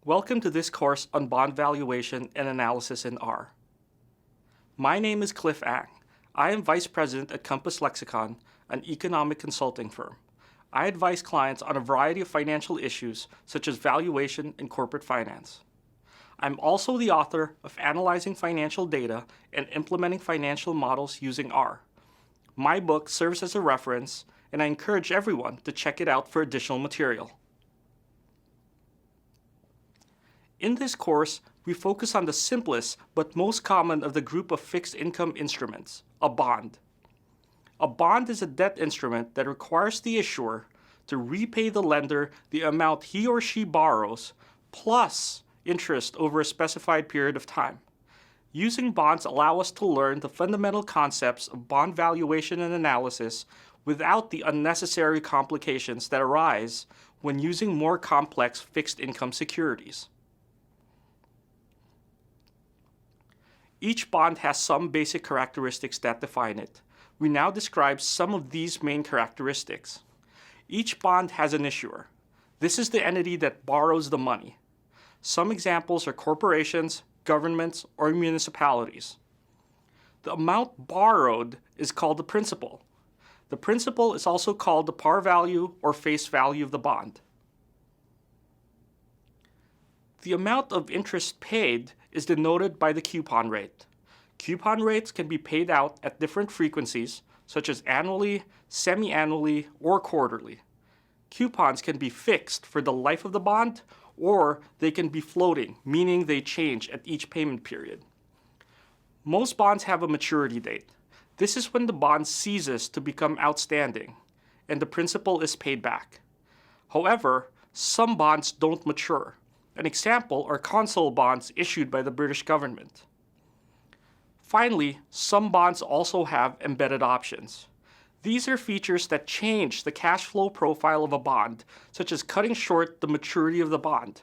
Welcome to this course on bond valuation and analysis in R. My name is Cliff Ang. I am Vice President at Compass Lexecon, an economic consulting firm. I advise clients on a variety of financial issues such as valuation and corporate finance. I'm also the author of Analyzing Financial Data and Implementing Financial Models Using R. My book serves as a reference, and I encourage everyone to check it out for additional material. In this course, we focus on the simplest but most common of the group of fixed income instruments, a bond. A bond is a debt instrument that requires the issuer to repay the lender the amount he or she borrows plus interest over a specified period of time. Using bonds allow us to learn the fundamental concepts of bond valuation and analysis without the unnecessary complications that arise when using more complex fixed income securities. Each bond has some basic characteristics that define it. We now describe some of these main characteristics. Each bond has an issuer. This is the entity that borrows the money. Some examples are corporations, governments, or municipalities. The amount borrowed is called the principal. The principal is also called the par value or face value of the bond. The amount of interest paid is denoted by the coupon rate. Coupon rates can be paid out at different frequencies, such as annually, semi-annually, or quarterly. Coupons can be fixed for the life of the bond, or they can be floating, meaning they change at each payment period. Most bonds have a maturity date. This is when the bond ceases to become outstanding, and the principal is paid back. However, some bonds don't mature. An example are consul bonds issued by the British government. Finally, some bonds also have embedded options. These are features that change the cash flow profile of a bond, such as cutting short the maturity of the bond.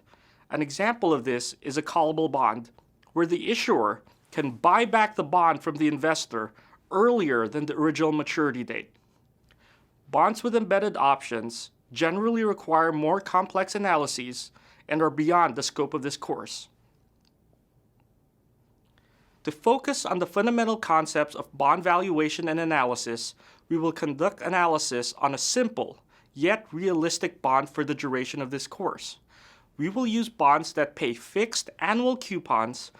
An example of this is a callable bond, where the issuer can buy back the bond from the investor earlier than the original maturity date. Bonds with embedded options generally require more complex analyses and are beyond the scope of this course. To focus on the fundamental concepts of bond valuation and analysis, we will conduct analysis on a simple yet realistic bond for the duration of this course. We will use bonds that pay fixed annual coupons.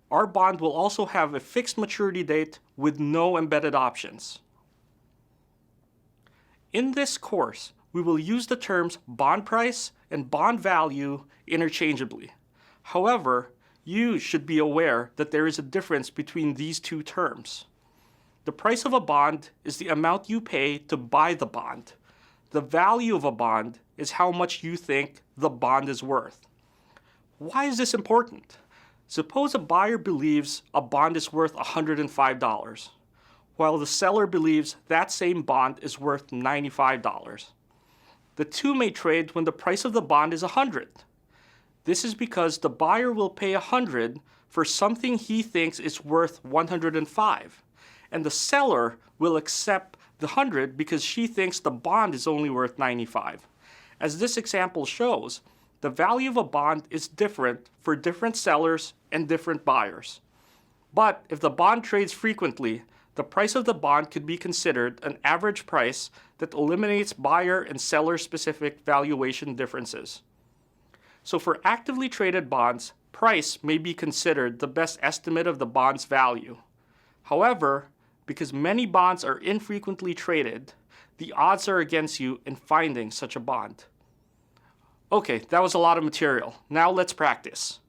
Our bond will also have a fixed maturity date with no embedded options. In this course, we will use the terms bond price and bond value interchangeably. However, you should be aware that there is a difference between these two terms. The price of a bond is the amount you pay to buy the bond. The value of a bond is how much you think the bond is worth. Why is this important? Suppose a buyer believes a bond is worth $105, while the seller believes that same bond is worth $95. The two may trade when the price of the bond is $100. This is because the buyer will pay $100 for something he thinks is worth $105, and the seller will accept the $100 because she thinks the bond is only worth $95. As this example shows, the value of a bond is different for different sellers and different buyers. But if the bond trades frequently, the price of the bond could be considered an average price that eliminates buyer and seller-specific valuation differences. So for actively traded bonds, price may be considered the best estimate of the bond's value. However, because many bonds are infrequently traded, the odds are against you in finding such a bond. Okay, that was a lot of material. Now let's practice.